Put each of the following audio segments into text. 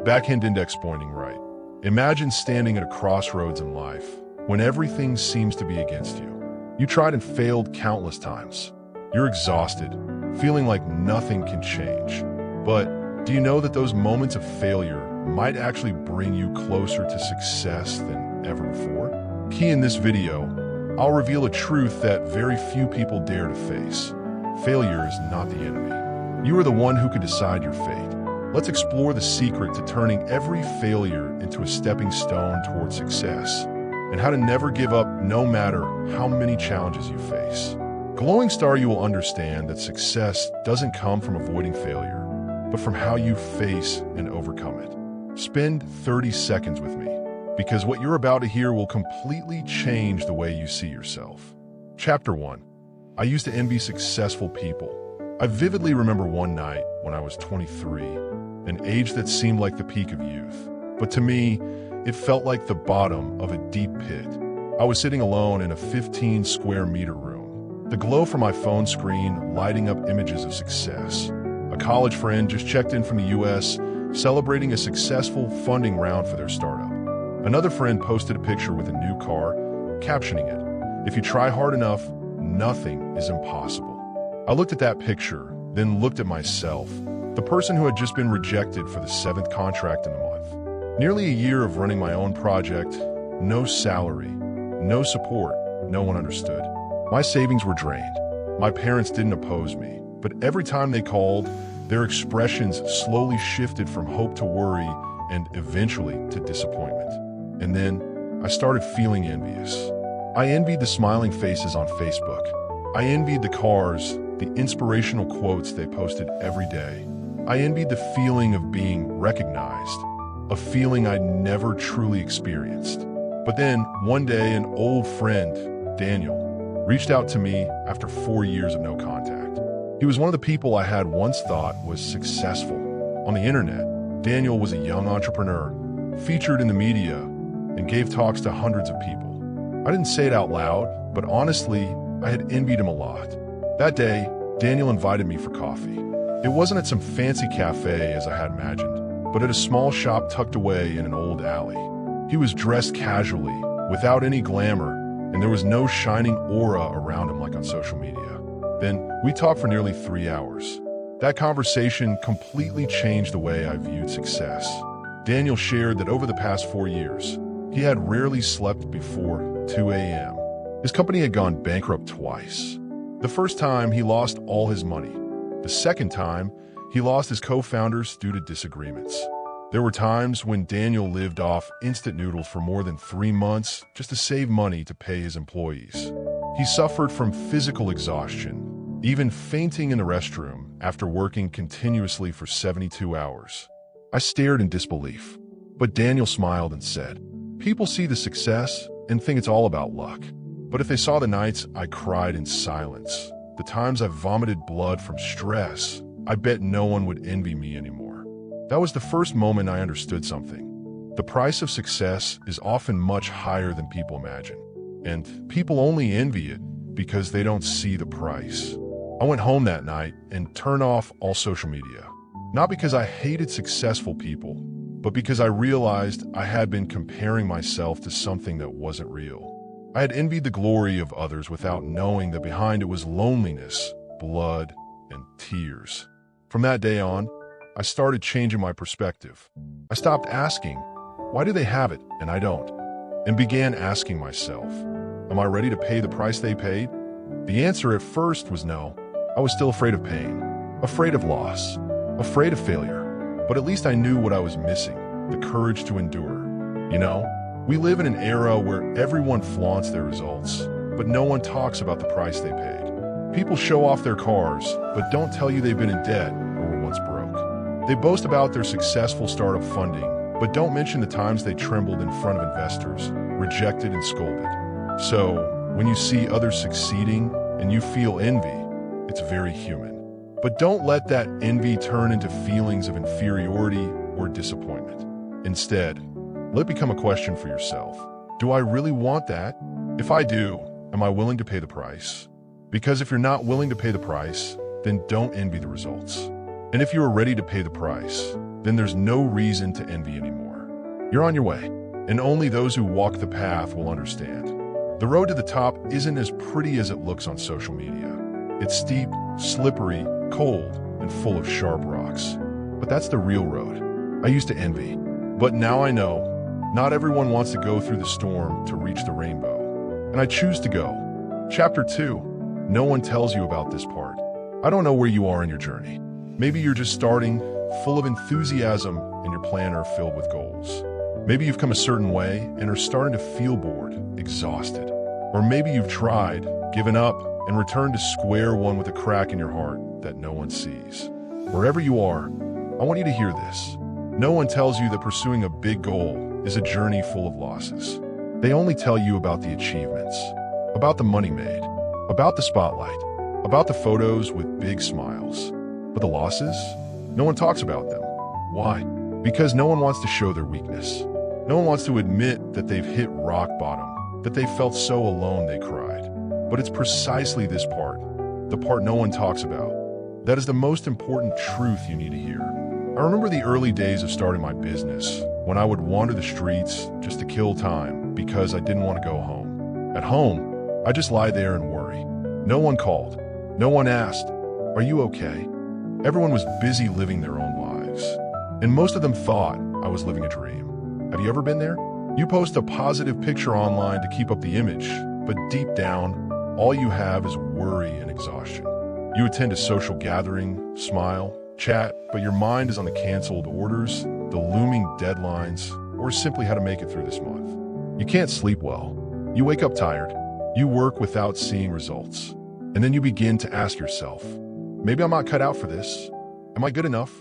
Backhand index pointing right. Imagine standing at a crossroads in life when everything seems to be against you. You tried and failed countless times. You're exhausted, feeling like nothing can change. But do you know that those moments of failure might actually bring you closer to success than ever before? Key in this video, I'll reveal a truth that very few people dare to face. Failure is not the enemy. You are the one who can decide your fate. Let's explore the secret to turning every failure into a stepping stone towards success, and how to never give up no matter how many challenges you face. Glowing Star, you will understand that success doesn't come from avoiding failure, but from how you face and overcome it. Spend 30 seconds with me, because what you're about to hear will completely change the way you see yourself. Chapter 1. I used to envy successful people. I vividly remember one night when I was 23, an age that seemed like the peak of youth. But to me, it felt like the bottom of a deep pit. I was sitting alone in a 15 square meter room, the glow from my phone screen lighting up images of success. A college friend just checked in from the US, celebrating a successful funding round for their startup. Another friend posted a picture with a new car, captioning it, "If you try hard enough, nothing is impossible." I looked at that picture, then looked at myself, the person who had just been rejected for the 7th contract in a month. Nearly a year of running my own project, no salary, no support, no one understood. My savings were drained. My parents didn't oppose me, but every time they called, their expressions slowly shifted from hope to worry and eventually to disappointment. And then I started feeling envious. I envied the smiling faces on Facebook. I envied the cars, the inspirational quotes they posted every day. I envied the feeling of being recognized, a feeling I'd never truly experienced. But then, one day, an old friend, Daniel, reached out to me after 4 years of no contact. He was one of the people I had once thought was successful. On the internet, Daniel was a young entrepreneur, featured in the media, and gave talks to hundreds of people. I didn't say it out loud, but honestly, I had envied him a lot. That day, Daniel invited me for coffee. It wasn't at some fancy cafe as I had imagined, but at a small shop tucked away in an old alley. He was dressed casually, without any glamour, and there was no shining aura around him like on social media. Then, we talked for nearly 3 hours. That conversation completely changed the way I viewed success. Daniel shared that over the past 4 years, he had rarely slept before 2 a.m. His company had gone bankrupt twice. The first time, he lost all his money. The second time, he lost his co-founders due to disagreements. There were times when Daniel lived off instant noodles for more than 3 months just to save money to pay his employees. He suffered from physical exhaustion, even fainting in the restroom after working continuously for 72 hours. I stared in disbelief, but Daniel smiled and said, "People see the success and think it's all about luck. But if they saw the nights I cried in silence, the times I vomited blood from stress, I bet no one would envy me anymore." That was the first moment I understood something. The price of success is often much higher than people imagine, and people only envy it because they don't see the price. I went home that night and turned off all social media. Not because I hated successful people, but because I realized I had been comparing myself to something that wasn't real. I had envied the glory of others without knowing that behind it was loneliness, blood, and tears. From that day on, I started changing my perspective. I stopped asking, why do they have it and I don't? And began asking myself, am I ready to pay the price they paid? The answer at first was no. I was still afraid of pain, afraid of loss, afraid of failure. But at least I knew what I was missing, the courage to endure. You know, we live in an era where everyone flaunts their results, but no one talks about the price they paid. People show off their cars, but don't tell you they've been in debt or were once broke. They boast about their successful startup funding, but don't mention the times they trembled in front of investors, rejected and scolded. So, when you see others succeeding and you feel envy, it's very human. But don't let that envy turn into feelings of inferiority or disappointment. Instead, let it become a question for yourself. Do I really want that? If I do, am I willing to pay the price? Because if you're not willing to pay the price, then don't envy the results. And if you are ready to pay the price, then there's no reason to envy anymore. You're on your way, and only those who walk the path will understand. The road to the top isn't as pretty as it looks on social media. It's steep, slippery, cold, and full of sharp rocks. But that's the real road. I used to envy, but now I know not everyone wants to go through the storm to reach the rainbow. And I choose to go. Chapter 2. No one tells you about this part. I don't know where you are in your journey. Maybe you're just starting, full of enthusiasm, and your planner filled with goals. Maybe you've come a certain way and are starting to feel bored, exhausted. Or maybe you've tried, given up, and returned to square one with a crack in your heart that no one sees. Wherever you are, I want you to hear this. No one tells you that pursuing a big goal is a journey full of losses. They only tell you about the achievements, about the money made, about the spotlight, about the photos with big smiles. But the losses? No one talks about them. Why? Because no one wants to show their weakness. No one wants to admit that they've hit rock bottom, that they felt so alone they cried. But it's precisely this part, the part no one talks about, that is the most important truth you need to hear. I remember the early days of starting my business, when I would wander the streets just to kill time because I didn't want to go home. At home, I just lie there and worry. No one called. No one asked, "Are you okay?" Everyone was busy living their own lives. And most of them thought I was living a dream. Have you ever been there? You post a positive picture online to keep up the image, but deep down, all you have is worry and exhaustion. You attend a social gathering, smile, chat, but your mind is on the canceled orders, the looming deadlines, or simply how to make it through this month. You can't sleep well. You wake up tired. You work without seeing results. And then you begin to ask yourself, maybe I'm not cut out for this. Am I good enough?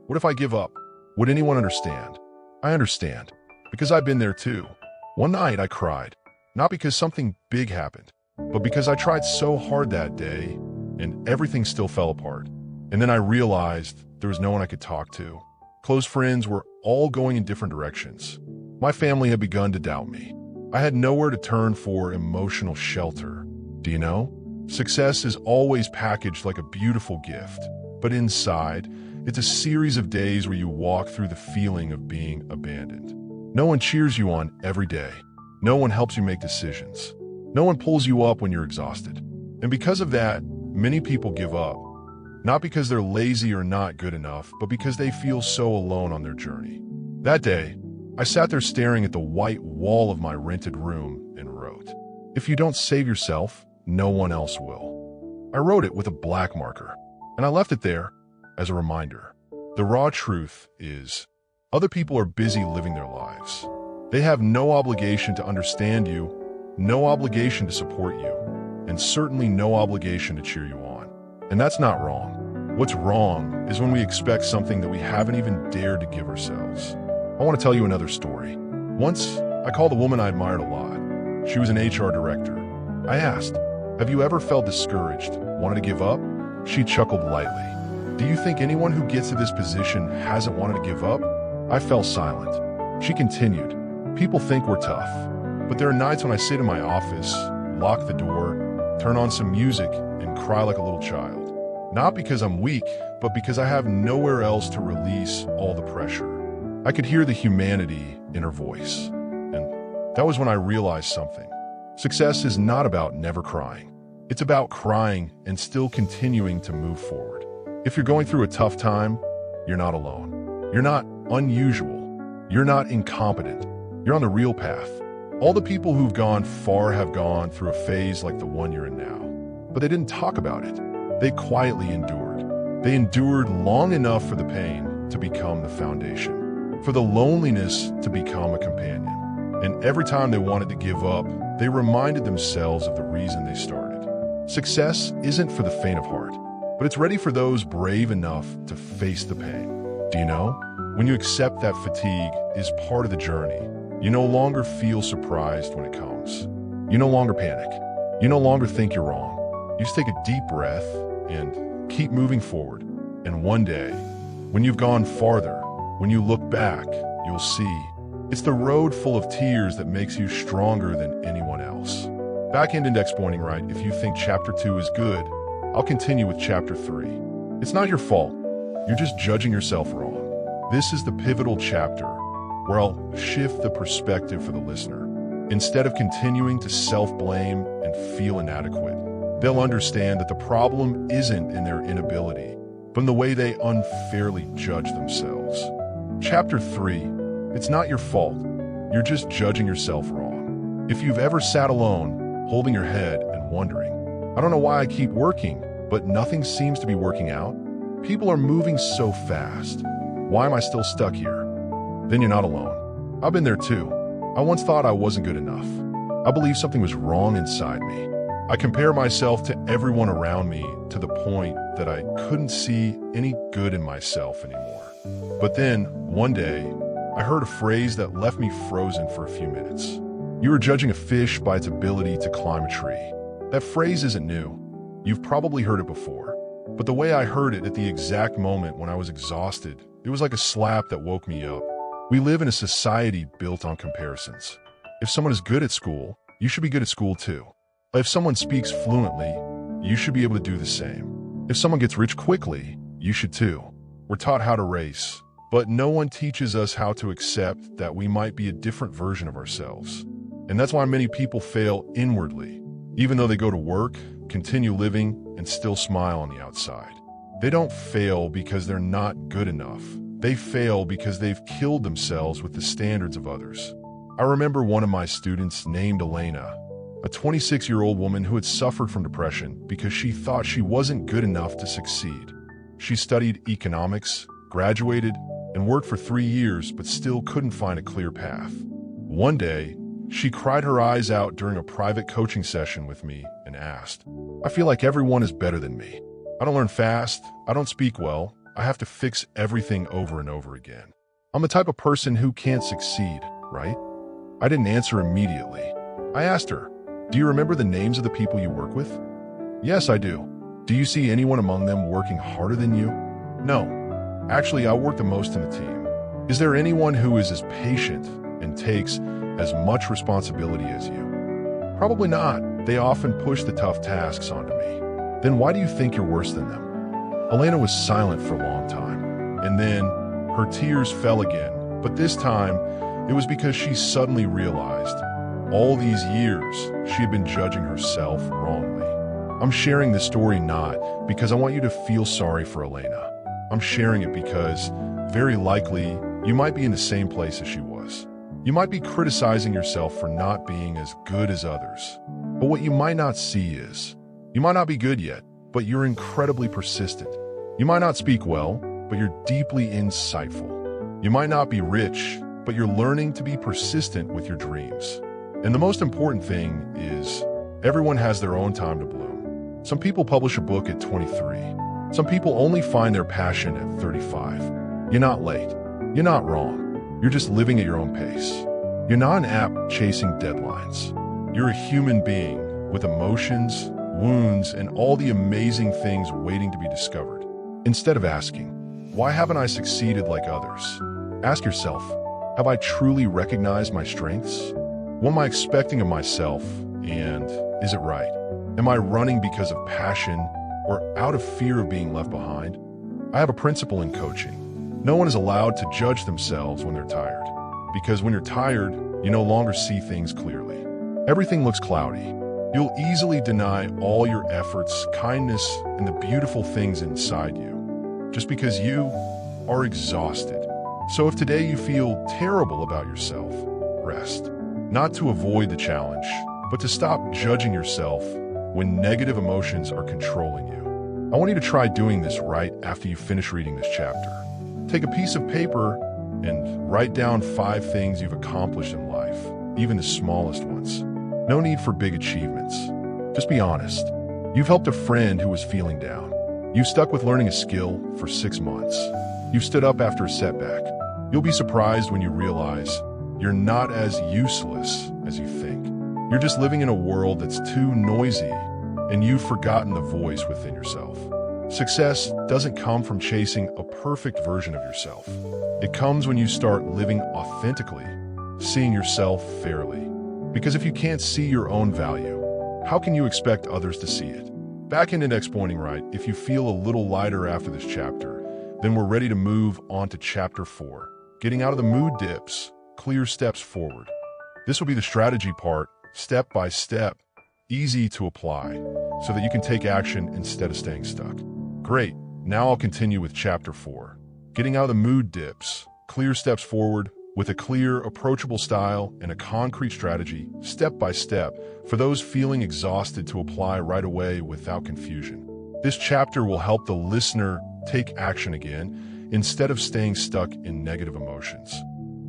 What if I give up? Would anyone understand? I understand, because I've been there too. One night I cried, not because something big happened, but because I tried so hard that day and everything still fell apart. And then I realized there was no one I could talk to. Close friends were all going in different directions. My family had begun to doubt me. I had nowhere to turn for emotional shelter. Do you know? Success is always packaged like a beautiful gift, but inside, it's a series of days where you walk through the feeling of being abandoned. No one cheers you on every day. No one helps you make decisions. No one pulls you up when you're exhausted. And because of that, many people give up. Not because they're lazy or not good enough, but because they feel so alone on their journey. That day, I sat there staring at the white wall of my rented room and wrote, "If you don't save yourself, no one else will." I wrote it with a black marker, and I left it there as a reminder. The raw truth is, other people are busy living their lives. They have no obligation to understand you, no obligation to support you, and certainly no obligation to cheer you on. And that's not wrong. What's wrong is when we expect something that we haven't even dared to give ourselves. I want to tell you another story. Once, I called a woman I admired a lot. She was an HR director. I asked, "Have you ever felt discouraged, wanted to give up?" She chuckled lightly. "Do you think anyone who gets to this position hasn't wanted to give up?" I fell silent. She continued, "People think we're tough, but there are nights when I sit in my office, lock the door, turn on some music, and cry like a little child. Not because I'm weak, but because I have nowhere else to release all the pressure." I could hear the humanity in her voice, and that was when I realized something. Success is not about never crying. It's about crying and still continuing to move forward. If you're going through a tough time, you're not alone. You're not unusual. You're not incompetent. You're on the real path. All the people who've gone far have gone through a phase like the one you're in now. But they didn't talk about it. They quietly endured. They endured long enough for the pain to become the foundation, for the loneliness to become a companion. And every time they wanted to give up, they reminded themselves of the reason they started. Success isn't for the faint of heart, but it's ready for those brave enough to face the pain. Do you know? When you accept that fatigue is part of the journey, you no longer feel surprised when it comes. You no longer panic. You no longer think you're wrong. You just take a deep breath and keep moving forward. And one day, when you've gone farther, when you look back, you'll see it's the road full of tears that makes you stronger than anyone else. Back-end index pointing right. If you think chapter 2 is good, I'll continue with chapter 3. It's not your fault. You're just judging yourself wrong. This is the pivotal chapter where I'll shift the perspective for the listener. Instead of continuing to self-blame and feel inadequate, they'll understand that the problem isn't in their inability, but in the way they unfairly judge themselves. Chapter 3, it's not your fault. You're just judging yourself wrong. If you've ever sat alone, holding your head and wondering, I don't know why I keep working, but nothing seems to be working out. People are moving so fast. Why am I still stuck here? Then you're not alone. I've been there too. I once thought I wasn't good enough. I believed something was wrong inside me. I compare myself to everyone around me to the point that I couldn't see any good in myself anymore. But then, one day, I heard a phrase that left me frozen for a few minutes. You were judging a fish by its ability to climb a tree. That phrase isn't new. You've probably heard it before. But the way I heard it at the exact moment when I was exhausted, it was like a slap that woke me up. We live in a society built on comparisons. If someone is good at school, you should be good at school too. If someone speaks fluently, you should be able to do the same. If someone gets rich quickly, you should too. We're taught how to race, but no one teaches us how to accept that we might be a different version of ourselves. And that's why many people fail inwardly, even though they go to work, continue living, and still smile on the outside. They don't fail because they're not good enough. They fail because they've killed themselves with the standards of others. I remember one of my students named Elena, a 26-year-old woman who had suffered from depression because she thought she wasn't good enough to succeed. She studied economics, graduated, and worked for 3 years but still couldn't find a clear path. One day, she cried her eyes out during a private coaching session with me and asked, I feel like everyone is better than me. I don't learn fast, I don't speak well, I have to fix everything over and over again. I'm the type of person who can't succeed, right? I didn't answer immediately. I asked her, do you remember the names of the people you work with? Yes, I do. Do you see anyone among them working harder than you? No. Actually, I work the most in the team. Is there anyone who is as patient and takes as much responsibility as you? Probably not. They often push the tough tasks onto me. Then why do you think you're worse than them? Elena was silent for a long time, and then her tears fell again, but this time it was because she suddenly realized all these years she had been judging herself wrongly. I'm sharing this story not because I want you to feel sorry for Elena. I'm sharing it because, very likely, you might be in the same place as she was. You might be criticizing yourself for not being as good as others. But what you might not see is, you might not be good yet, but you're incredibly persistent. You might not speak well, but you're deeply insightful. You might not be rich, but you're learning to be persistent with your dreams. And the most important thing is, everyone has their own time to bloom. Some people publish a book at 23. Some people only find their passion at 35. You're not late. You're not wrong. You're just living at your own pace. You're not an app chasing deadlines. You're a human being with emotions, wounds, and all the amazing things waiting to be discovered. Instead of asking, why haven't I succeeded like others? Ask yourself, have I truly recognized my strengths? What am I expecting of myself, and is it right? Am I running because of passion or out of fear of being left behind? I have a principle in coaching. No one is allowed to judge themselves when they're tired, because when you're tired, you no longer see things clearly. Everything looks cloudy. You'll easily deny all your efforts, kindness, and the beautiful things inside you, just because you are exhausted. So if today you feel terrible about yourself, rest. Not to avoid the challenge, but to stop judging yourself when negative emotions are controlling you. I want you to try doing this right after you finish reading this chapter. Take a piece of paper and write down 5 things you've accomplished in life, even the smallest ones. No need for big achievements. Just be honest. You've helped a friend who was feeling down. You've stuck with learning a skill for 6 months. You've stood up after a setback. You'll be surprised when you realize you're not as useless as you think. You're just living in a world that's too noisy, and you've forgotten the voice within yourself. Success doesn't come from chasing a perfect version of yourself. It comes when you start living authentically, seeing yourself fairly. Because if you can't see your own value, how can you expect others to see it? Back in Index Pointing Right, if you feel a little lighter after this chapter, Then we're ready to move on to Chapter 4, getting out of the mood dips, clear steps forward. This will be the strategy part, step by step, easy to apply, so that you can take action instead of staying stuck. Great, now I'll continue with Chapter 4, getting out of the mood dips, clear steps forward, with a clear, approachable style and a concrete strategy, step by step, for those feeling exhausted to apply right away without confusion. This chapter will help the listener take action again, instead of staying stuck in negative emotions.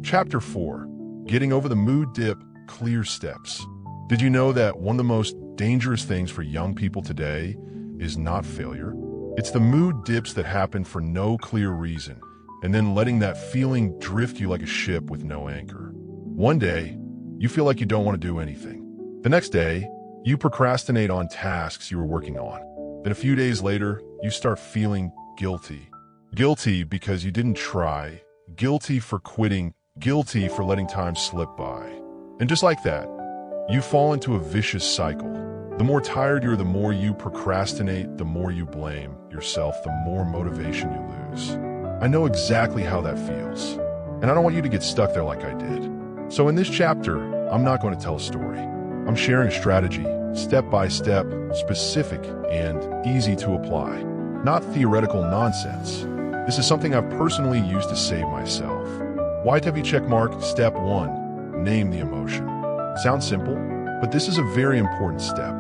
Chapter 4, getting over the mood dip, clear steps. Did you know that one of the most dangerous things for young people today is not failure? It's the mood dips that happen for no clear reason, and then letting that feeling drift you like a ship with no anchor. One day, you feel like you don't want to do anything. The next day, you procrastinate on tasks you were working on. Then a few days later, you start feeling guilty. Guilty because you didn't try, guilty for quitting, guilty for letting time slip by. And just like that, you fall into a vicious cycle. The more tired you are, the more you procrastinate, the more you blame yourself, the more motivation you lose. I know exactly how that feels, and I don't want you to get stuck there like I did. So in this chapter, I'm not going to tell a story. I'm sharing a strategy, step by step, specific, and easy to apply. Not theoretical nonsense. This is something I've personally used to save myself. Why heavy check mark? Step 1. Name the emotion. Sounds simple, but this is a very important step.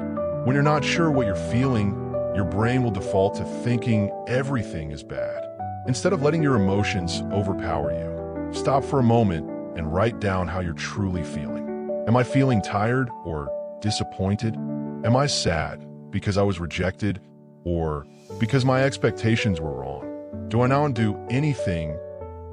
When you're not sure what you're feeling, your brain will default to thinking everything is bad. Instead of letting your emotions overpower you, stop for a moment and write down how you're truly feeling. Am I feeling tired or disappointed? Am I sad because I was rejected or because my expectations were wrong? Do I not do anything,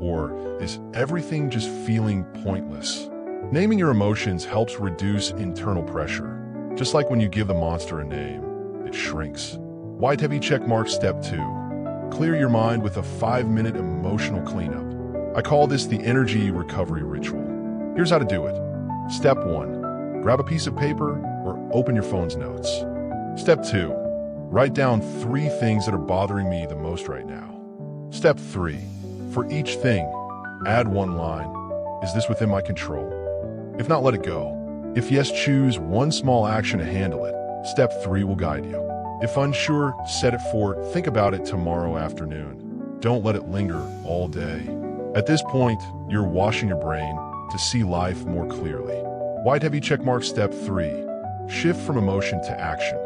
or is everything just feeling pointless? Naming your emotions helps reduce internal pressure. Just like when you give the monster a name, it shrinks. Why heavy check mark? Step 2. Clear your mind with a 5-minute emotional cleanup. I call this the energy recovery ritual. Here's how to do it. Step 1. Grab a piece of paper or open your phone's notes. Step 2. Write down 3 things that are bothering me the most right now. Step 3. For each thing, add 1 line. Is this within my control? If not, let it go. If yes, choose 1 small action to handle it. Step 3 will guide you. If unsure, set it for think about it tomorrow afternoon. Don't let it linger all day. At this point, you're washing your brain to see life more clearly. Why heavy check mark? Step 3. Shift from emotion to action.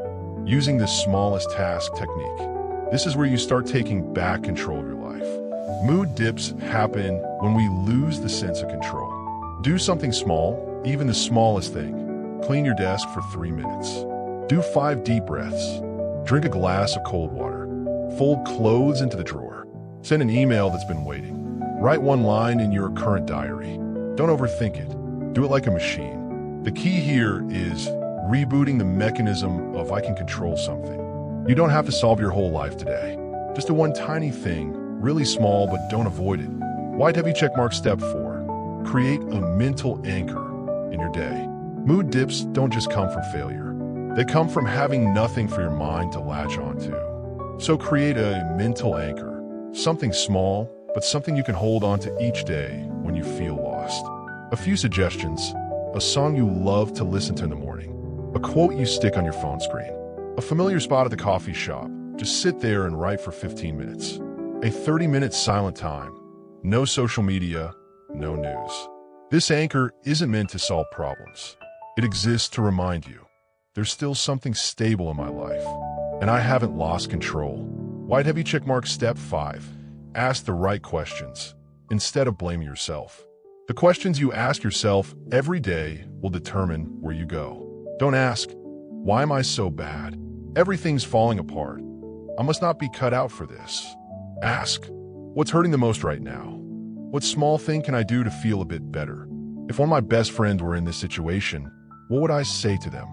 Using the smallest task technique. This is where you start taking back control of your life. Mood dips happen when we lose the sense of control. Do something small, even the smallest thing. Clean your desk for 3 minutes. Do 5 deep breaths. Drink a glass of cold water. Fold clothes into the drawer. Send an email that's been waiting. Write 1 line in your current diary. Don't overthink it. Do it like a machine. The key here is rebooting the mechanism of I can control something. You don't have to solve your whole life today. Just do 1 tiny thing, really small, but don't avoid it. Why heavy check mark? Step 4. Create a mental anchor in your day. Mood dips don't just come from failure. They come from having nothing for your mind to latch onto. So create a mental anchor, something small, but something you can hold on to each day when you feel lost. A few suggestions: a song you love to listen to in the morning, a quote you stick on your phone screen, a familiar spot at the coffee shop. Just sit there and write for 15 minutes. A 30-minute silent time. No social media, no news. This anchor isn't meant to solve problems. It exists to remind you there's still something stable in my life, and I haven't lost control. Why heavy check mark? Step 5. Ask the right questions instead of blaming yourself. The questions you ask yourself every day will determine where you go. Don't ask, why am I so bad? Everything's falling apart. I must not be cut out for this. Ask, what's hurting the most right now? What small thing can I do to feel a bit better? If one of my best friends were in this situation, what would I say to them?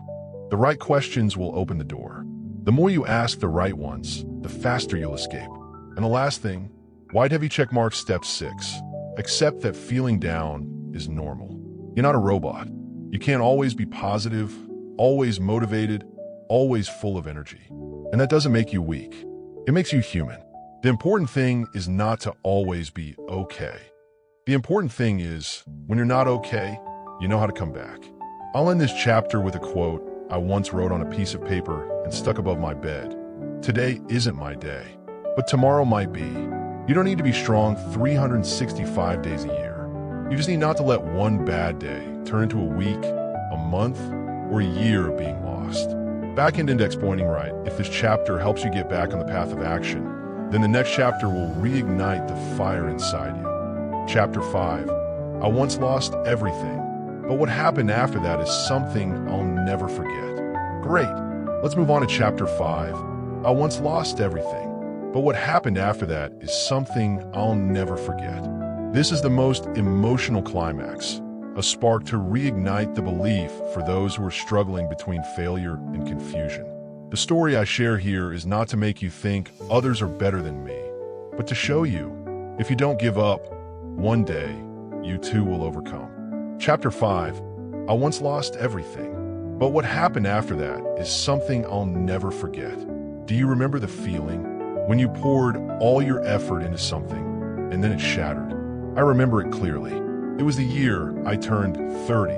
The right questions will open the door. The more you ask the right ones, the faster you'll escape. And the last thing, why heavy check mark? Step 6. Accept that feeling down is normal. You're not a robot. You can't always be positive, always motivated, always full of energy. And that doesn't make you weak. It makes you human. The important thing is not to always be okay. The important thing is, when you're not okay, you know how to come back. I'll end this chapter with a quote I once wrote on a piece of paper and stuck above my bed. Today isn't my day, but tomorrow might be. You don't need to be strong 365 days a year. You just need not to let one bad day turn into a week, a month, or a year of being lost. Back-end index pointing right. If this chapter helps you get back on the path of action, then the next chapter will reignite the fire inside you. Chapter 5. I once lost everything, but what happened after that is something I'll never forget. Great. Let's move on to Chapter 5. I once lost everything, but what happened after that is something I'll never forget. This is the most emotional climax, a spark to reignite the belief for those who are struggling between failure and confusion. The story I share here is not to make you think others are better than me, but to show you, if you don't give up, one day, you too will overcome. Chapter 5. I once lost everything, but what happened after that is something I'll never forget. Do you remember the feeling when you poured all your effort into something and then it shattered? I remember it clearly. It was the year I turned 30,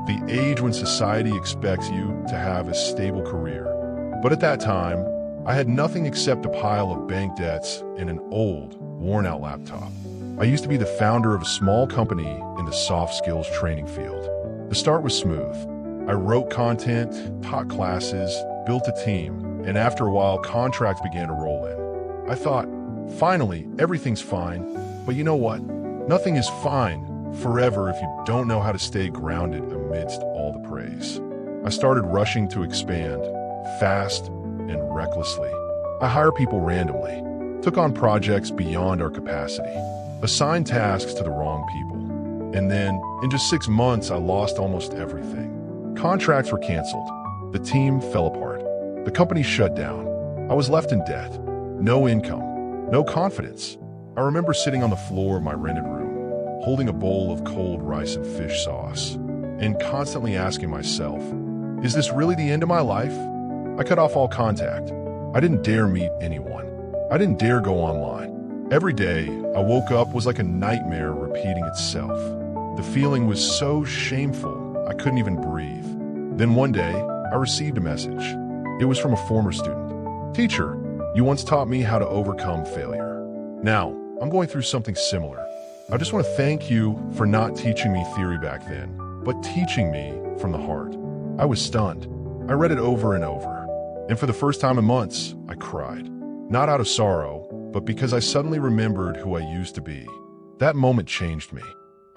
the age when society expects you to have a stable career. But at that time, I had nothing except a pile of bank debts and an old, worn-out laptop. I used to be the founder of a small company in the soft skills training field. The start was smooth. I wrote content, taught classes, built a team, and after a while, contracts began to roll in. I thought, finally, everything's fine. But you know what? Nothing is fine forever if you don't know how to stay grounded amidst all the praise. I started rushing to expand, fast and recklessly. I hired people randomly, took on projects beyond our capacity, assigned tasks to the wrong people, and then, in just 6 months, I lost almost everything. Contracts were canceled. The team fell apart. The company shut down. I was left in debt. No income. No confidence. I remember sitting on the floor of my rented room, holding a bowl of cold rice and fish sauce, and constantly asking myself, is this really the end of my life? I cut off all contact. I didn't dare meet anyone. I didn't dare go online. Every day I woke up was like a nightmare repeating itself. The feeling was so shameful I couldn't even breathe. Then one day I received a message. It was from a former student. Teacher, you once taught me how to overcome failure. Now I'm going through something similar. I just want to thank you for not teaching me theory back then, but teaching me from the heart. I was stunned. I read it over and over. And for the first time in months, I cried. Not out of sorrow, but because I suddenly remembered who I used to be. That moment changed me.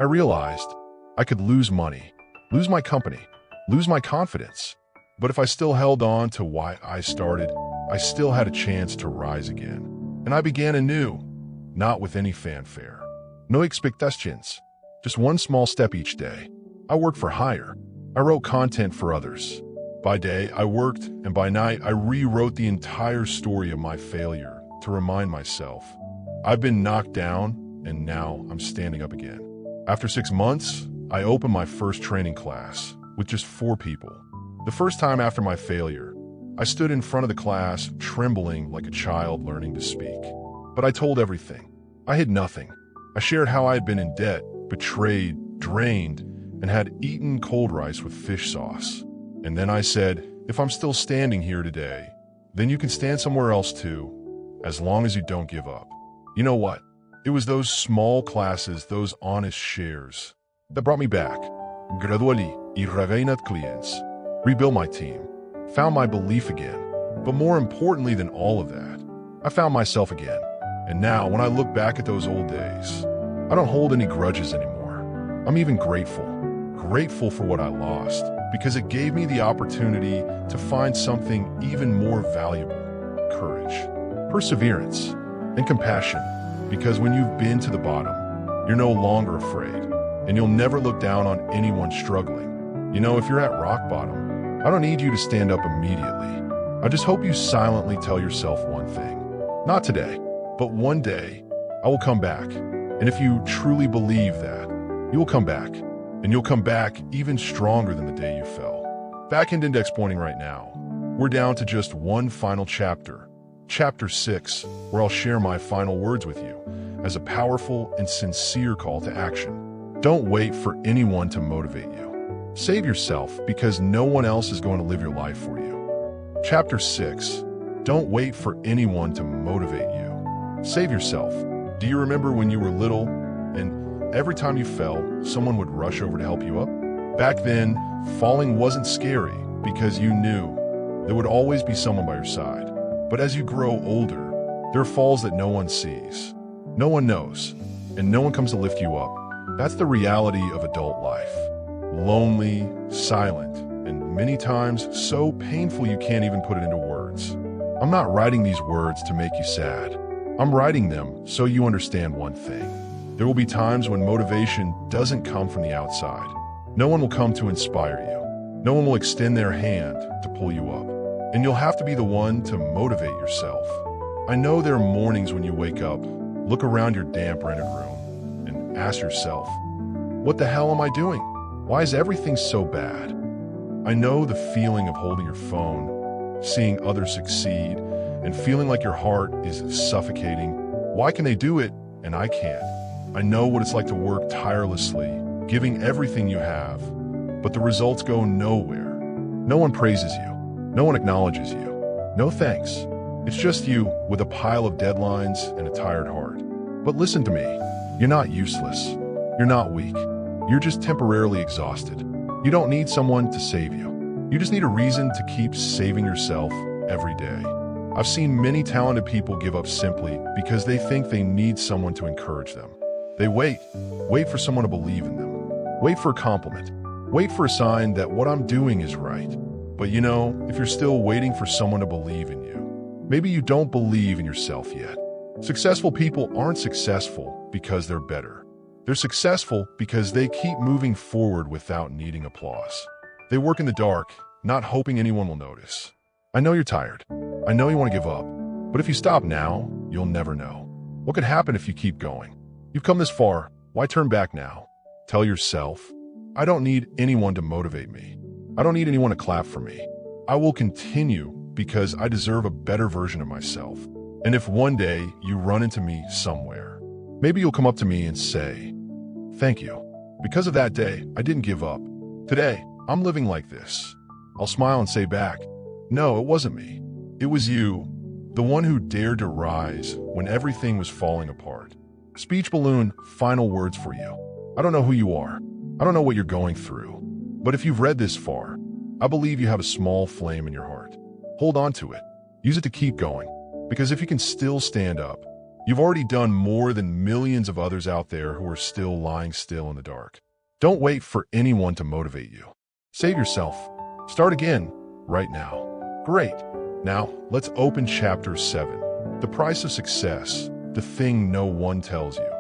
I realized I could lose money, lose my company, lose my confidence. But if I still held on to why I started, I still had a chance to rise again. And I began anew, not with any fanfare. No expectations, just one small step each day. I worked for hire. I wrote content for others. By day, I worked, and by night, I rewrote the entire story of my failure to remind myself, I've been knocked down, and now I'm standing up again. After 6 months, I opened my first training class with just 4 people. The first time after my failure, I stood in front of the class, trembling like a child learning to speak. But I told everything. I hid nothing. I shared how I had been in debt, betrayed, drained, and had eaten cold rice with fish sauce. And then I said, if I'm still standing here today, then you can stand somewhere else too, as long as you don't give up. You know what? It was those small classes, those honest shares, that brought me back. Gradually, y regained clients, rebuilt my team, found my belief again. But more importantly than all of that, I found myself again. And now, when I look back at those old days, I don't hold any grudges anymore. I'm even grateful for what I lost, because it gave me the opportunity to find something even more valuable: courage, perseverance, and compassion. Because when you've been to the bottom, you're no longer afraid, and you'll never look down on anyone struggling. You know, if you're at rock bottom, I don't need you to stand up immediately. I just hope you silently tell yourself one thing. Not today, but one day, I will come back. And if you truly believe that, you will come back. And you'll come back even stronger than the day you fell. Back-end index pointing right now. We're down to just one final chapter. Chapter 6, where I'll share my final words with you, as a powerful and sincere call to action. Don't wait for anyone to motivate you. Save yourself because no one else is going to live your life for you. Chapter 6, don't wait for anyone to motivate you. Save yourself. Do you remember when you were little and every time you fell, someone would rush over to help you up? Back then, falling wasn't scary because you knew there would always be someone by your side. But as you grow older, there are falls that no one sees, no one knows, and no one comes to lift you up. That's the reality of adult life. Lonely, silent, and many times so painful you can't even put it into words. I'm not writing these words to make you sad. I'm writing them so you understand one thing. There will be times when motivation doesn't come from the outside. No one will come to inspire you. No one will extend their hand to pull you up. And you'll have to be the one to motivate yourself. I know there are mornings when you wake up, look around your damp rented room, and ask yourself, what the hell am I doing? Why is everything so bad? I know the feeling of holding your phone, seeing others succeed, and feeling like your heart is suffocating. Why can they do it and I can't? I know what it's like to work tirelessly, giving everything you have, but the results go nowhere. No one praises you. No one acknowledges you. No thanks. It's just you with a pile of deadlines and a tired heart. But listen to me. You're not useless. You're not weak. You're just temporarily exhausted. You don't need someone to save you. You just need a reason to keep saving yourself every day. I've seen many talented people give up simply because they think they need someone to encourage them. They wait for someone to believe in them. Wait for a compliment. Wait for a sign that what I'm doing is right. But you know, if you're still waiting for someone to believe in you, maybe you don't believe in yourself yet. Successful people aren't successful because they're better. They're successful because they keep moving forward without needing applause. They work in the dark, not hoping anyone will notice. I know you're tired. I know you want to give up. But if you stop now, you'll never know. What could happen if you keep going? You've come this far. Why turn back now? Tell yourself, I don't need anyone to motivate me. I don't need anyone to clap for me. I will continue because I deserve a better version of myself. And if one day you run into me somewhere, maybe you'll come up to me and say, thank you. Because of that day, I didn't give up. Today, I'm living like this. I'll smile and say back, no, it wasn't me. It was you, the one who dared to rise when everything was falling apart. Speech balloon, final words for you. I don't know who you are. I don't know what you're going through. But if you've read this far, I believe you have a small flame in your heart. Hold on to it. Use it to keep going. Because if you can still stand up, you've already done more than millions of others out there who are still lying still in the dark. Don't wait for anyone to motivate you. Save yourself. Start again, right now. Great. Now, let's open Chapter 7. The price of success, the thing no one tells you.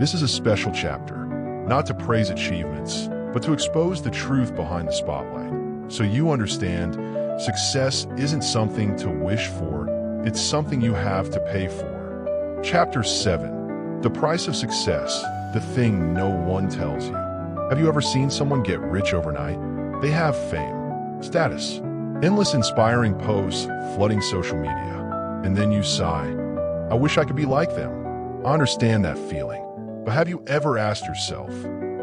This is a special chapter, not to praise achievements, but to expose the truth behind the spotlight. So you understand, success isn't something to wish for, it's something you have to pay for. Chapter 7. The price of success, the thing no one tells you. Have you ever seen someone get rich overnight? They have fame, status, endless inspiring posts flooding social media. And then you sigh, I wish I could be like them. I understand that feeling. But have you ever asked yourself,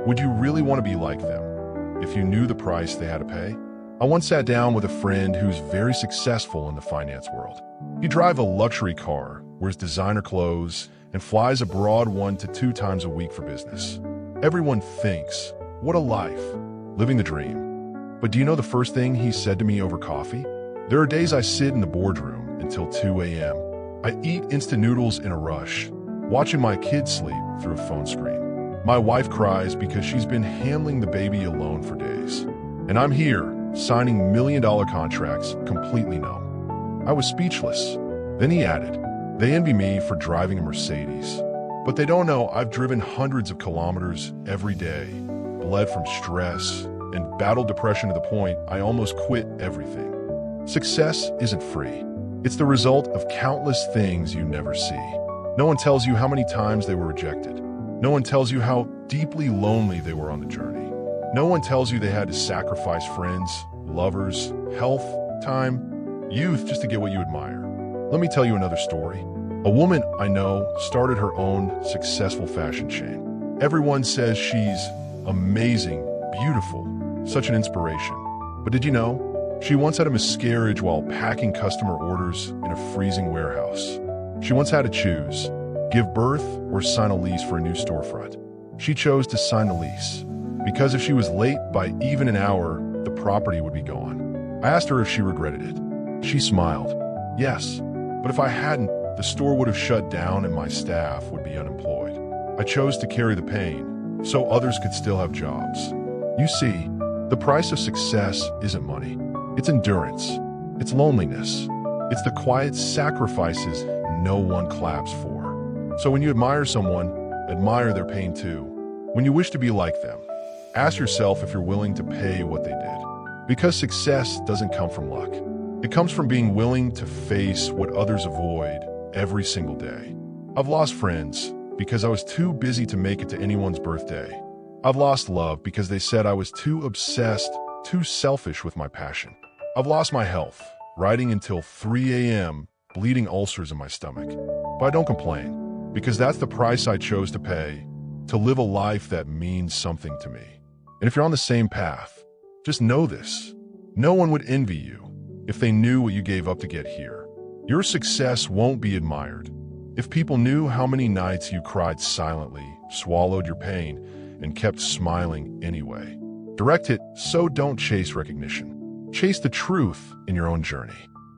would you really want to be like them if you knew the price they had to pay? I once sat down with a friend who's very successful in the finance world. He drives a luxury car, wears designer clothes, and flies abroad 1 to 2 times a week for business. Everyone thinks, what a life, living the dream. But do you know the first thing he said to me over coffee? There are days I sit in the boardroom until 2 a.m. I eat instant noodles in a rush, watching my kids sleep through a phone screen. My wife cries because she's been handling the baby alone for days. And I'm here, signing million-dollar contracts, completely numb. I was speechless. Then he added, they envy me for driving a Mercedes. But they don't know I've driven hundreds of kilometers every day, bled from stress, and battled depression to the point I almost quit everything. Success isn't free. It's the result of countless things you never see. No one tells you how many times they were rejected. No one tells you how deeply lonely they were on the journey. No one tells you they had to sacrifice friends, lovers, health, time, youth just to get what you admire. Let me tell you another story. A woman I know started her own successful fashion chain. Everyone says she's amazing, beautiful, such an inspiration. But did you know? She once had a miscarriage while packing customer orders in a freezing warehouse. She once had to choose, give birth or sign a lease for a new storefront. She chose to sign the lease, because if she was late by even an hour, the property would be gone. I asked her if she regretted it. She smiled. Yes, but if I hadn't, the store would have shut down and my staff would be unemployed. I chose to carry the pain, so others could still have jobs. You see, the price of success isn't money. It's endurance. It's loneliness. It's the quiet sacrifices no one claps for. So when you admire someone, admire their pain too. When you wish to be like them, ask yourself if you're willing to pay what they did. Because success doesn't come from luck. It comes from being willing to face what others avoid every single day. I've lost friends because I was too busy to make it to anyone's birthday. I've lost love because they said I was too obsessed, too selfish with my passion. I've lost my health, writing until 3 a.m., bleeding ulcers in my stomach. But I don't complain, because that's the price I chose to pay, to live a life that means something to me. And if you're on the same path, just know this. No one would envy you if they knew what you gave up to get here. Your success won't be admired. If people knew how many nights you cried silently, swallowed your pain, and kept smiling anyway. Direct it, so don't chase recognition. Chase the truth in your own journey.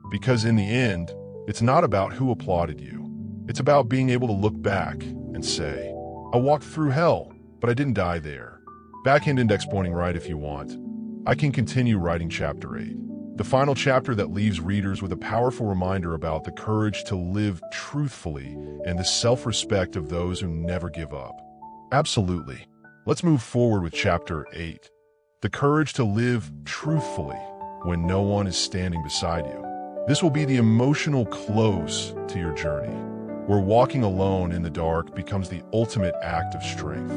Because in the end, it's not about who applauded you. It's about being able to look back and say, I walked through hell, but I didn't die there. Backhand index pointing right if you want. I can continue writing chapter 8. The final chapter that leaves readers with a powerful reminder about the courage to live truthfully and the self-respect of those who never give up. Absolutely. Let's move forward with chapter 8. The courage to live truthfully when no one is standing beside you. This will be the emotional close to your journey, where walking alone in the dark becomes the ultimate act of strength.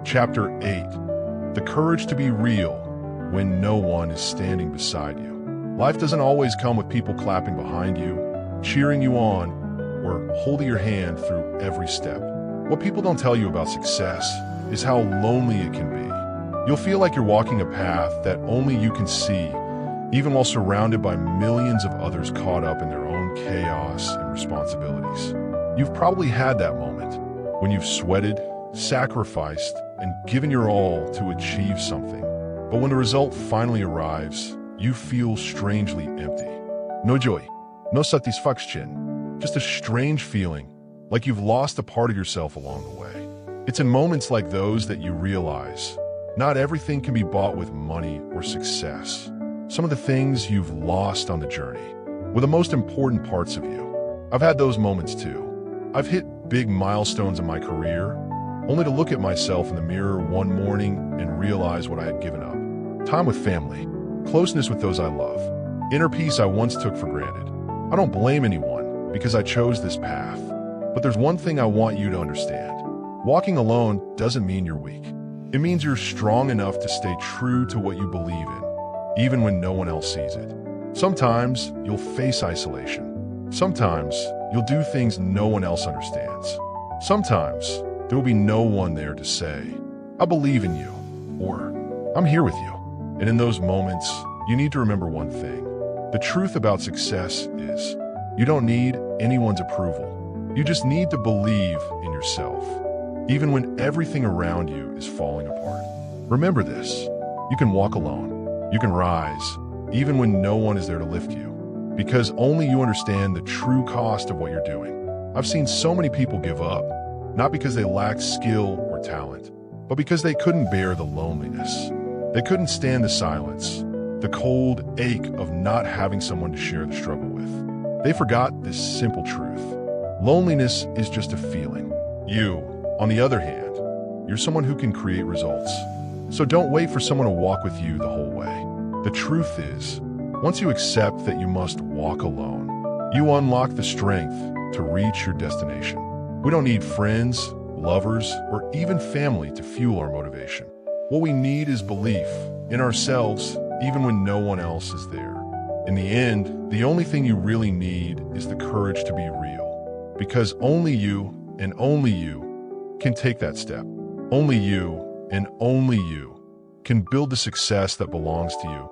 Chapter 8. The courage to be real when no one is standing beside you. Life doesn't always come with people clapping behind you, cheering you on, or holding your hand through every step. What people don't tell you about success is how lonely it can be. You'll feel like you're walking a path that only you can see, even while surrounded by millions of others caught up in their own chaos and responsibilities. You've probably had that moment when you've sweated, sacrificed, and given your all to achieve something. But when the result finally arrives, you feel strangely empty. No joy, no satisfaction, just a strange feeling, like you've lost a part of yourself along the way. It's in moments like those that you realize, not everything can be bought with money or success. Some of the things you've lost on the journey were the most important parts of you. I've had those moments too. I've hit big milestones in my career, only to look at myself in the mirror one morning and realize what I had given up. Time with family, closeness with those I love, inner peace I once took for granted. I don't blame anyone because I chose this path. But there's one thing I want you to understand. Walking alone doesn't mean you're weak. It means you're strong enough to stay true to what you believe in, even when no one else sees it. Sometimes you'll face isolation. Sometimes you'll do things no one else understands. Sometimes there will be no one there to say, I believe in you, or I'm here with you. And in those moments, you need to remember one thing. The truth about success is you don't need anyone's approval. You just need to believe in yourself, even when everything around you is falling apart. Remember this, you can walk alone. You can rise, even when no one is there to lift you, because only you understand the true cost of what you're doing. I've seen so many people give up, not because they lacked skill or talent, but because they couldn't bear the loneliness. They couldn't stand the silence, the cold ache of not having someone to share the struggle with. They forgot this simple truth. Loneliness is just a feeling. You, on the other hand, you're someone who can create results. So don't wait for someone to walk with you the whole way. The truth is, once you accept that you must walk alone, you unlock the strength to reach your destination. We don't need friends, lovers, or even family to fuel our motivation. What we need is belief in ourselves, even when no one else is there. In the end, the only thing you really need is the courage to be real. Because only you and only you can take that step. Only you and only you can build the success that belongs to you,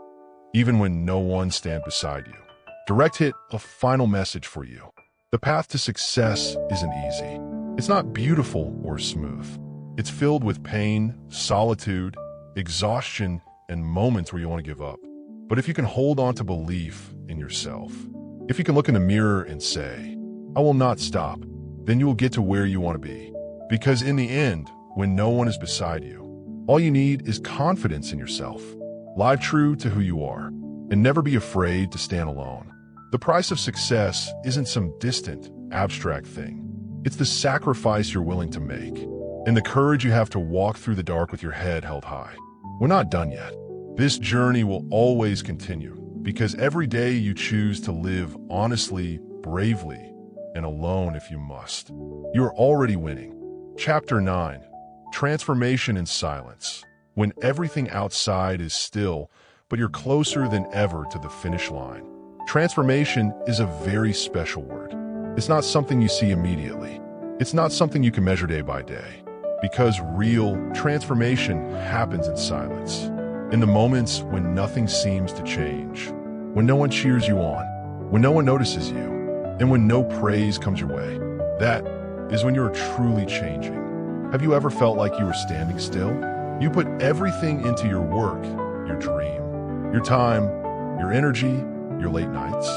even when no one stands beside you. Direct hit, a final message for you. The path to success isn't easy. It's not beautiful or smooth. It's filled with pain, solitude, exhaustion, and moments where you want to give up. But if you can hold on to belief in yourself, if you can look in the mirror and say, "I will not stop," then you will get to where you want to be. Because in the end, when no one is beside you, all you need is confidence in yourself. Live true to who you are, and never be afraid to stand alone. The price of success isn't some distant, abstract thing. It's the sacrifice you're willing to make, and the courage you have to walk through the dark with your head held high. We're not done yet. This journey will always continue, because every day you choose to live honestly, bravely, and alone if you must. You're already winning. Chapter 9. Transformation in silence. When everything outside is still, but you're closer than ever to the finish line. Transformation is a very special word. It's not something you see immediately. It's not something you can measure day by day. Because real transformation happens in silence. In the moments when nothing seems to change. When no one cheers you on. When no one notices you. And when no praise comes your way. That is when you're truly changing. Have you ever felt like you were standing still? You put everything into your work, your dream, your time, your energy, your late nights,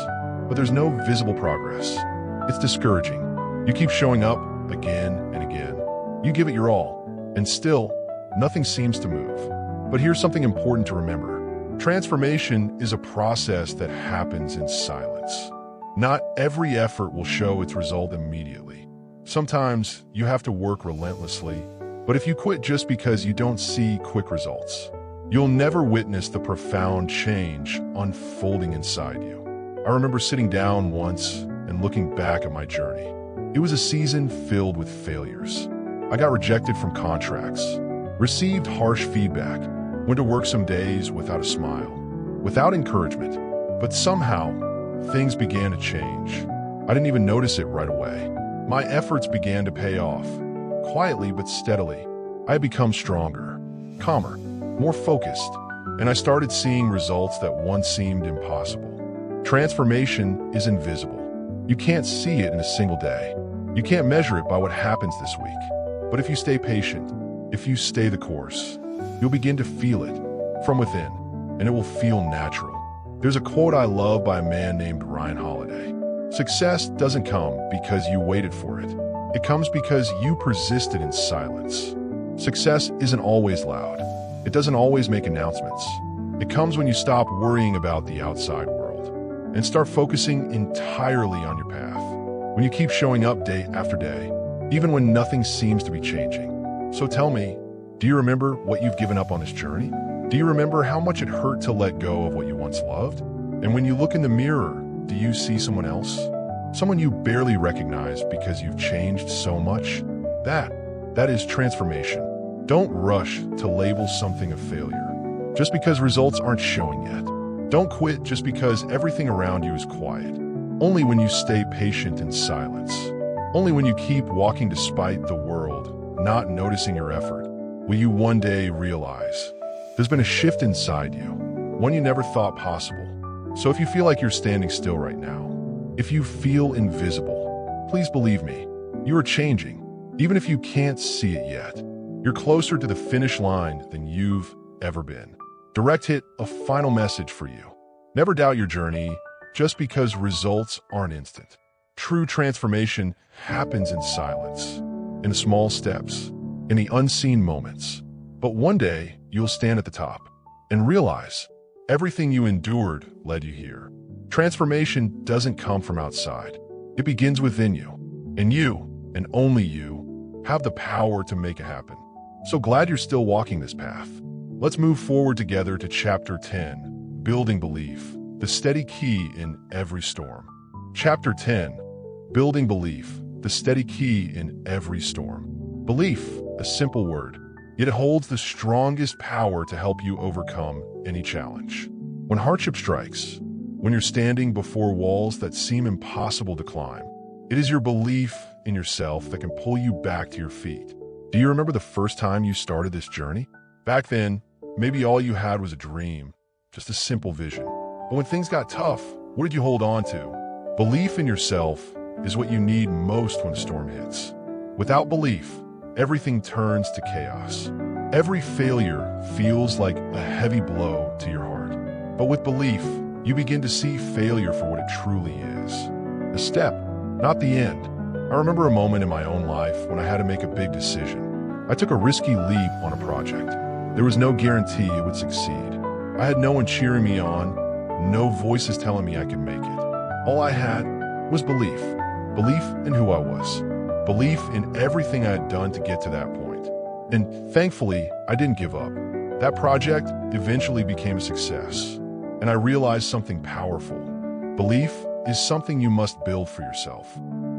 but there's no visible progress. It's discouraging. You keep showing up again and again. You give it your all, and still, nothing seems to move. But here's something important to remember. Transformation is a process that happens in silence. Not every effort will show its result immediately. Sometimes you have to work relentlessly, but if you quit just because you don't see quick results, you'll never witness the profound change unfolding inside you. I remember sitting down once and looking back at my journey. It was a season filled with failures. I got rejected from contracts, received harsh feedback, went to work some days without a smile, without encouragement. But somehow, things began to change. I didn't even notice it right away. My efforts began to pay off. Quietly but steadily, I had become stronger, calmer, more focused, and I started seeing results that once seemed impossible. Transformation is invisible. You can't see it in a single day. You can't measure it by what happens this week. But if you stay patient, if you stay the course, you'll begin to feel it from within, and it will feel natural. There's a quote I love by a man named Ryan Holiday. Success doesn't come because you waited for it. It comes because you persisted in silence. Success isn't always loud. It doesn't always make announcements. It comes when you stop worrying about the outside world and start focusing entirely on your path. When you keep showing up day after day, even when nothing seems to be changing. So tell me, do you remember what you've given up on this journey? Do you remember how much it hurt to let go of what you once loved? And when you look in the mirror, do you see someone else? Someone you barely recognize because you've changed so much? That is transformation. Don't rush to label something a failure just because results aren't showing yet. Don't quit just because everything around you is quiet. Only when you stay patient in silence, only when you keep walking despite the world not noticing your effort, will you one day realize there's been a shift inside you, one you never thought possible. So if you feel like you're standing still right now, if you feel invisible, please believe me, you are changing. Even if you can't see it yet, you're closer to the finish line than you've ever been. Direct hit, a final message for you. Never doubt your journey just because results aren't instant. True transformation happens in silence, in the small steps, in the unseen moments. But one day, you'll stand at the top and realize everything you endured led you here. Transformation doesn't come from outside. It begins within you, and only you, have the power to make it happen. So glad you're still walking this path. Let's move forward together to Chapter 10, Building Belief, the steady key in every storm. Chapter 10, Building Belief, the steady key in every storm. Belief, a simple word, yet it holds the strongest power to help you overcome any challenge. When hardship strikes, when you're standing before walls that seem impossible to climb. It is your belief in yourself that can pull you back to your feet. Do you remember the first time you started this journey? Back then, maybe all you had was a dream, just a simple vision. But when things got tough, what did you hold on to? Belief in yourself is what you need most when a storm hits. Without belief, everything turns to chaos. Every failure feels like a heavy blow to your heart. But with belief, you begin to see failure for what it truly is. A step, not the end. I remember a moment in my own life when I had to make a big decision. I took a risky leap on a project. There was no guarantee it would succeed. I had no one cheering me on, no voices telling me I could make it. All I had was belief. Belief in who I was. Belief in everything I had done to get to that point. And thankfully, I didn't give up. That project eventually became a success. And I realized something powerful. Belief is something you must build for yourself.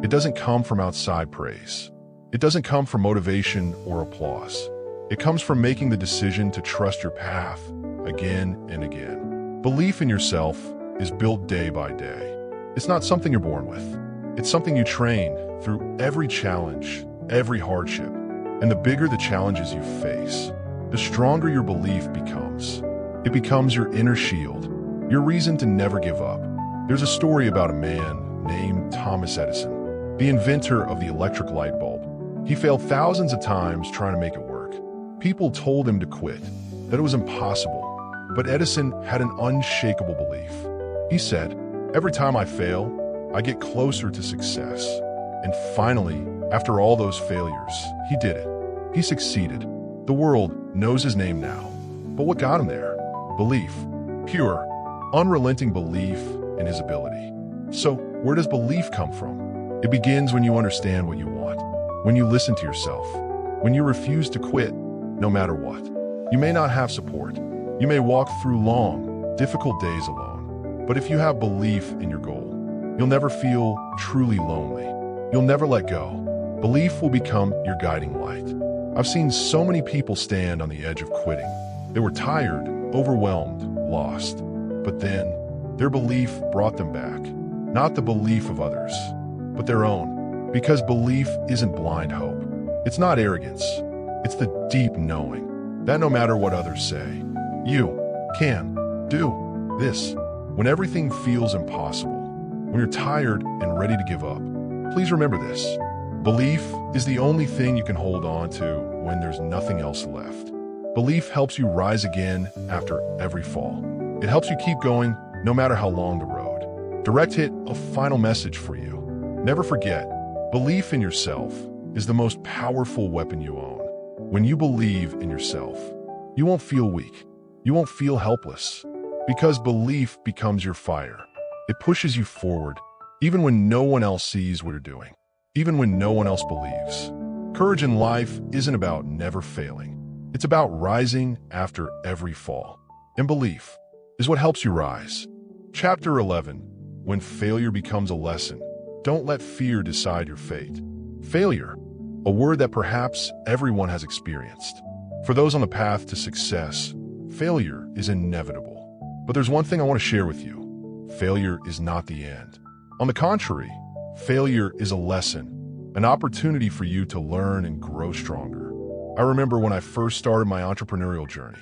It doesn't come from outside praise. It doesn't come from motivation or applause. It comes from making the decision to trust your path again and again. Belief in yourself is built day by day. It's not something you're born with. It's something you train through every challenge, every hardship. And the bigger the challenges you face, the stronger your belief becomes. It becomes your inner shield, your reason to never give up. There's a story about a man named Thomas Edison, the inventor of the electric light bulb. He failed thousands of times trying to make it work. People told him to quit, that it was impossible. But Edison had an unshakable belief. He said, "Every time I fail, I get closer to success." And finally, after all those failures, he did it. He succeeded. The world knows his name now. But what got him there? Belief. Pure, unrelenting belief in his ability. So, where does belief come from? It begins when you understand what you want, when you listen to yourself, when you refuse to quit, no matter what. You may not have support. You may walk through long, difficult days alone. But if you have belief in your goal, you'll never feel truly lonely. You'll never let go. Belief will become your guiding light. I've seen so many people stand on the edge of quitting. They were tired, overwhelmed, lost. But then, their belief brought them back. Not the belief of others, but their own. Because belief isn't blind hope. It's not arrogance. It's the deep knowing that no matter what others say, you can do this. When everything feels impossible, when you're tired and ready to give up, please remember this. Belief is the only thing you can hold on to when there's nothing else left. Belief helps you rise again after every fall. It helps you keep going no matter how long the road. Direct hit, a final message for you. Never forget, belief in yourself is the most powerful weapon you own. When you believe in yourself, you won't feel weak. You won't feel helpless. Because belief becomes your fire. It pushes you forward, even when no one else sees what you're doing. Even when no one else believes. Courage in life isn't about never failing. It's about rising after every fall. And belief is what helps you rise. Chapter 11. When failure becomes a lesson, don't let fear decide your fate. Failure, a word that perhaps everyone has experienced. For those on the path to success, failure is inevitable. But there's one thing I want to share with you. Failure is not the end. On the contrary, failure is a lesson, an opportunity for you to learn and grow stronger. I remember when I first started my entrepreneurial journey.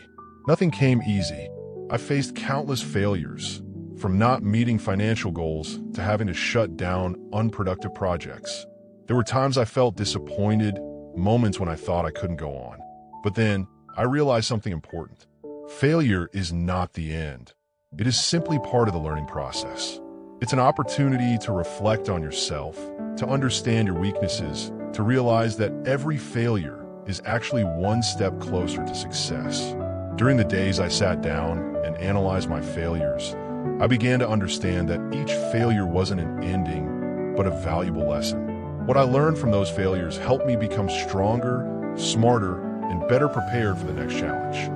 Nothing came easy. I faced countless failures, from not meeting financial goals to having to shut down unproductive projects. There were times I felt disappointed, moments when I thought I couldn't go on. But then, I realized something important. Failure is not the end. It is simply part of the learning process. It's an opportunity to reflect on yourself, to understand your weaknesses, to realize that every failure is actually one step closer to success. During the days I sat down and analyzed my failures, I began to understand that each failure wasn't an ending, but a valuable lesson. What I learned from those failures helped me become stronger, smarter, and better prepared for the next challenge.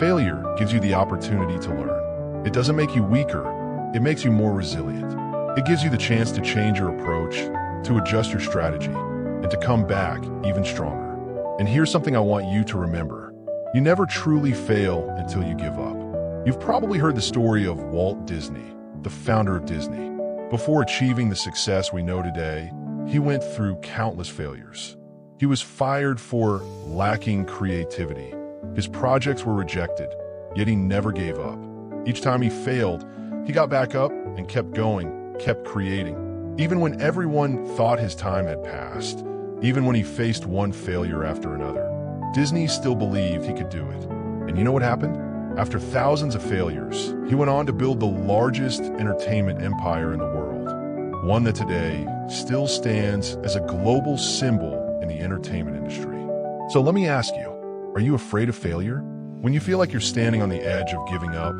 Failure gives you the opportunity to learn. It doesn't make you weaker. It makes you more resilient. It gives you the chance to change your approach, to adjust your strategy, and to come back even stronger. And here's something I want you to remember. You never truly fail until you give up. You've probably heard the story of Walt Disney, the founder of Disney. Before achieving the success we know today, he went through countless failures. He was fired for lacking creativity. His projects were rejected, yet he never gave up. Each time he failed, he got back up and kept going, kept creating. Even when everyone thought his time had passed, even when he faced one failure after another, Disney still believed he could do it. And you know what happened? After thousands of failures, he went on to build the largest entertainment empire in the world, one that today still stands as a global symbol in the entertainment industry. So let me ask you, are you afraid of failure? When you feel like you're standing on the edge of giving up,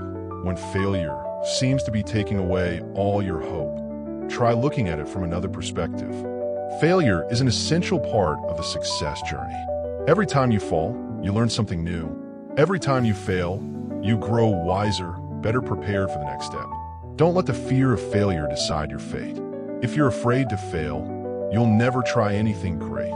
when failure seems to be taking away all your hope, try looking at it from another perspective. Failure is an essential part of the success journey. Every time you fall, you learn something new. Every time you fail, you grow wiser, better prepared for the next step. Don't let the fear of failure decide your fate. If you're afraid to fail, you'll never try anything great.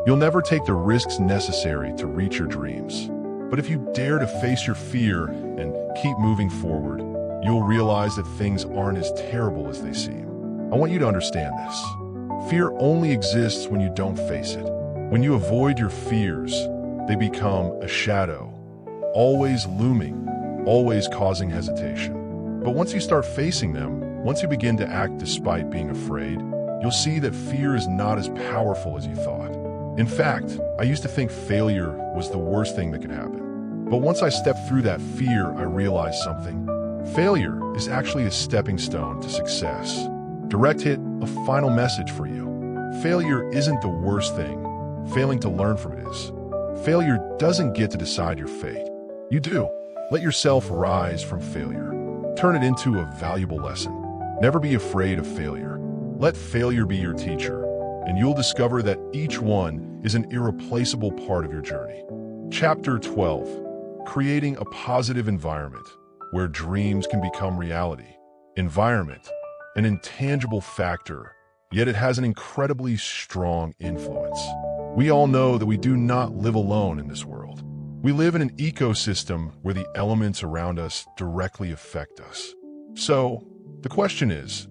You'll never take the risks necessary to reach your dreams. But if you dare to face your fear and keep moving forward, you'll realize that things aren't as terrible as they seem. I want you to understand this. Fear only exists when you don't face it. When you avoid your fears, they become a shadow, always looming, always causing hesitation. But once you start facing them, once you begin to act despite being afraid, you'll see that fear is not as powerful as you thought. In fact, I used to think failure was the worst thing that could happen. But once I stepped through that fear, I realized something. Failure is actually a stepping stone to success. Direct hit, a final message for you. Failure isn't the worst thing. Failing to learn from it is. Failure doesn't get to decide your fate. You do. Let yourself rise from failure. Turn it into a valuable lesson. Never be afraid of failure. Let failure be your teacher, and you'll discover that each one is an irreplaceable part of your journey. Chapter 12. Creating a positive environment where dreams can become reality. Environment, an intangible factor, yet it has an incredibly strong influence. We all know that we do not live alone in this world. We live in an ecosystem where the elements around us directly affect us. So, the question is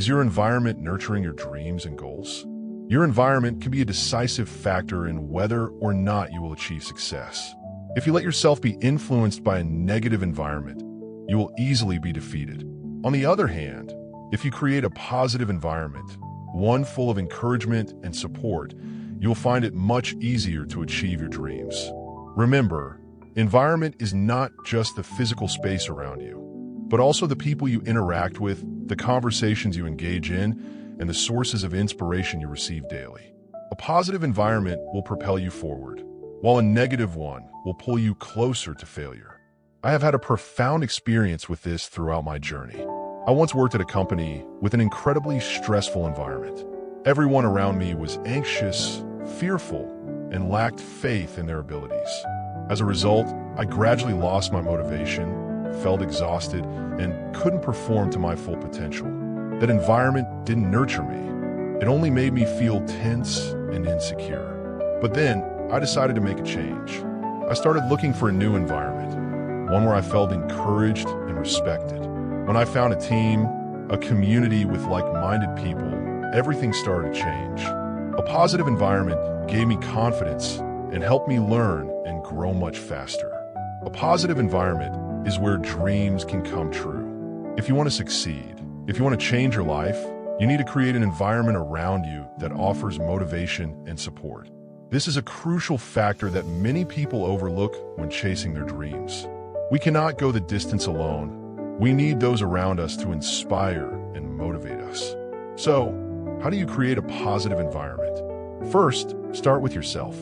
your environment nurturing your dreams and goals? Your environment can be a decisive factor in whether or not you will achieve success. If you let yourself be influenced by a negative environment, you will easily be defeated. On the other hand, if you create a positive environment, one full of encouragement and support, you'll find it much easier to achieve your dreams. Remember, environment is not just the physical space around you, but also the people you interact with, the conversations you engage in, and the sources of inspiration you receive daily. A positive environment will propel you forward, while a negative one will pull you closer to failure. I have had a profound experience with this throughout my journey. I once worked at a company with an incredibly stressful environment. Everyone around me was anxious, fearful, and lacked faith in their abilities. As a result, I gradually lost my motivation, felt exhausted, and couldn't perform to my full potential. That environment didn't nurture me. It only made me feel tense and insecure. But then, I decided to make a change. I started looking for a new environment, one where I felt encouraged and respected. When I found a team, a community with like-minded people, everything started to change. A positive environment gave me confidence and helped me learn and grow much faster. A positive environment is where dreams can come true. If you want to succeed, if you want to change your life, you need to create an environment around you that offers motivation and support. This is a crucial factor that many people overlook when chasing their dreams. We cannot go the distance alone. We need those around us to inspire and motivate us. So, how do you create a positive environment? First, start with yourself.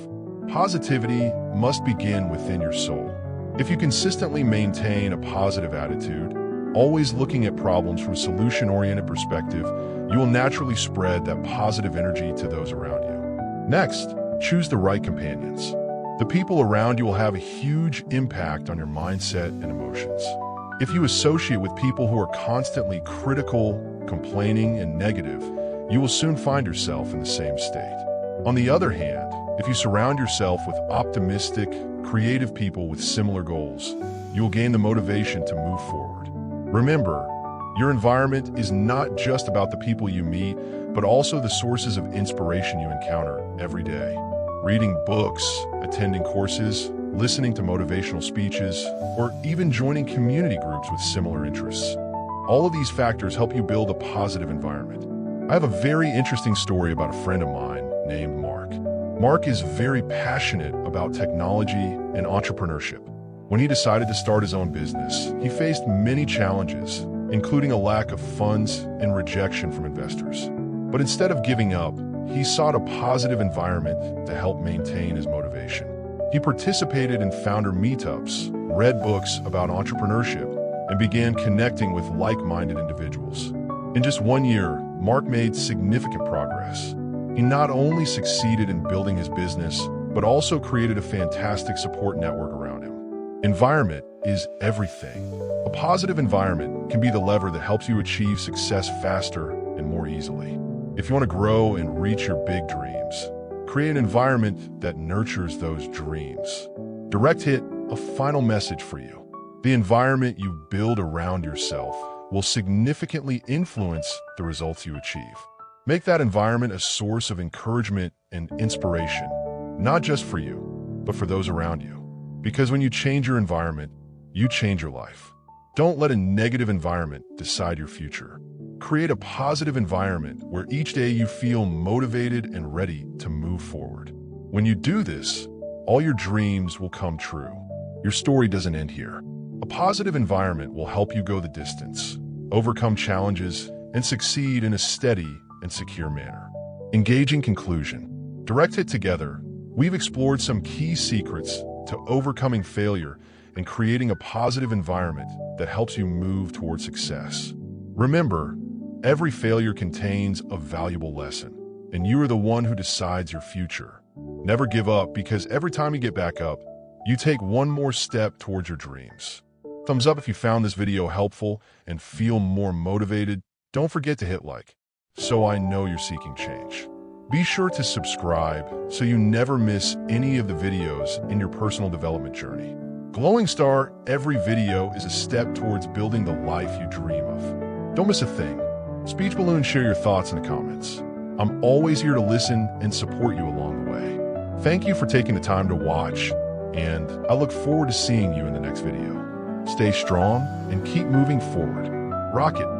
Positivity must begin within your soul. If you consistently maintain a positive attitude, always looking at problems from a solution-oriented perspective, you will naturally spread that positive energy to those around you. Next, choose the right companions. The people around you will have a huge impact on your mindset and emotions. If you associate with people who are constantly critical, complaining, and negative, you will soon find yourself in the same state. On the other hand, if you surround yourself with optimistic, creative people with similar goals, you will gain the motivation to move forward. Remember, Your environment is not just about the people you meet, but also the sources of inspiration you encounter every day. Reading books, attending courses, listening to motivational speeches, or even joining community groups with similar interests. All of these factors help you build a positive environment. I have a very interesting story about a friend of mine named Mark. Mark is very passionate about technology and entrepreneurship. When he decided to start his own business, he faced many challenges, including a lack of funds and rejection from investors. But instead of giving up, he sought a positive environment to help maintain his motivation. He participated in founder meetups, read books about entrepreneurship, and began connecting with like-minded individuals. In just 1 year, Mark made significant progress. He not only succeeded in building his business, but also created a fantastic support network around him. Environment is everything. A positive environment can be the lever that helps you achieve success faster and more easily. If you want to grow and reach your big dreams, create an environment that nurtures those dreams. Direct hit, a final message for you. The environment you build around yourself will significantly influence the results you achieve. Make that environment a source of encouragement and inspiration, not just for you, but for those around you. Because when you change your environment, you change your life. Don't let a negative environment decide your future. Create a positive environment where each day you feel motivated and ready to move forward. When you do this, all your dreams will come true. Your story doesn't end here. A positive environment will help you go the distance, overcome challenges, and succeed in a steady and secure manner. Engaging conclusion. Direct hit together, we've explored some key secrets to overcoming failure and creating a positive environment that helps you move toward success. Remember, every failure contains a valuable lesson, and you are the one who decides your future. Never give up, because every time you get back up, you take one more step towards your dreams. Thumbs up if you found this video helpful and feel more motivated. Don't forget to hit like, so I know you're seeking change. Be sure to subscribe so you never miss any of the videos in your personal development journey. Glowing Star, every video is a step towards building the life you dream of. Don't miss a thing. Speech Balloon, share your thoughts in the comments. I'm always here to listen and support you along the way. Thank you for taking the time to watch, and I look forward to seeing you in the next video. Stay strong and keep moving forward. Rock it!